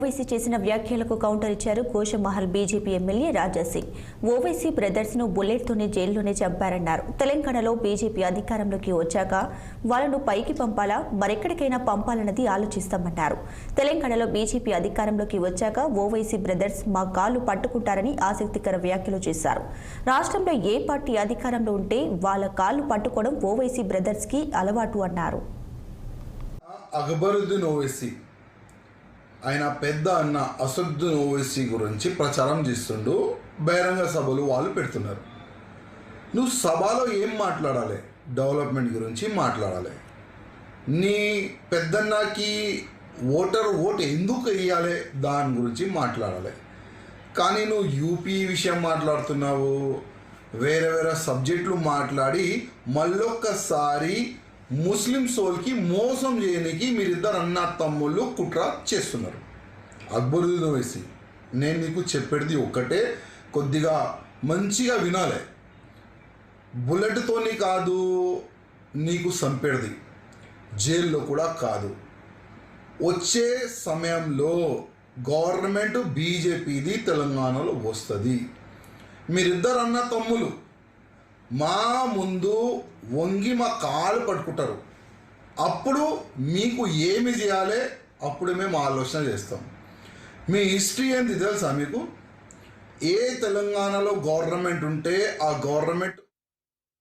ఓవైసీ చేసిన వ్యాఖ్యలకు కౌంటర్ ఇచ్చారు Goshamahal BJP MLA Raja Singh. Owaisi brothers ను బుల్లెట్తోనే జైల్లోనే చంపారన్నారు. తెలంగాణలో బీజేపీ అధికారంలోకి వచ్చాక వాళ్ళను పైకి పంపాలా మరెక్కడికైనా పంపాలన్నది ఆలోచిస్తామన్నారు. తెలంగాణలో బీజేపీ అధికారంలోకి వచ్చాక ఓవైసీ బ్రదర్స్ మా కాళ్ళు పట్టుకుంటారని ఆసక్తికర వ్యాఖ్యలు చేశారు. రాష్ట్రంలో ఏ పార్టీ అధికారంలో ఉంటే వాళ్ళ కాళ్ళు పట్టుకోవడం ఓవైసీ బ్రదర్స్ కి అలవాటు అన్నారు. అక్బరుద్దీన్ ఓవైసీ ఆయన పెద్ద అన్న అసదుద్దీన్ ఓవైసీ గురించి ప్రచారం చేస్తుండు. బహిరంగ సభలు వాళ్ళు పెడుతున్నారు. నువ్వు సభలో ఏం మాట్లాడాలి? డెవలప్మెంట్ గురించి మాట్లాడాలి. నీ పెద్దన్నకి ఓటు ఎందుకు వేయాలి దాని గురించి మాట్లాడాలి. కానీ నువ్వు యూపీ విషయం మాట్లాడుతున్నావు, వేరే సబ్జెక్టులు మాట్లాడి మళ్ళొక్కసారి ముస్లిం సోల్కి మోసం చేయడానికి మీరిద్దరు అన్న తమ్ముళ్ళు కుట్ర చేస్తున్నారు. అక్బరుద్దీన్ ఓవైసీ, నేను నీకు చెప్పేది ఒక్కటే, కొద్దిగా మంచిగా వినాలి. బుల్లెట్తోని కాదు నీకు సంపేది, జైల్లో కూడా కాదు. వచ్చే సమయంలో గవర్నమెంట్ బీజేపీది తెలంగాణలో వస్తుంది. మీరిద్దరు అన్న తమ్ములు మా ముందు వంగి మా కాలు పట్టుకుంటారు. అప్పుడు మీకు ఏమి చేయాలి అప్పుడు మేము ఆలోచన చేస్తాం. మీ హిస్టరీ ఏంటి తెలుసా మీకు? ఏ తెలంగాణలో గవర్నమెంట్ ఉంటే ఆ గవర్నమెంట్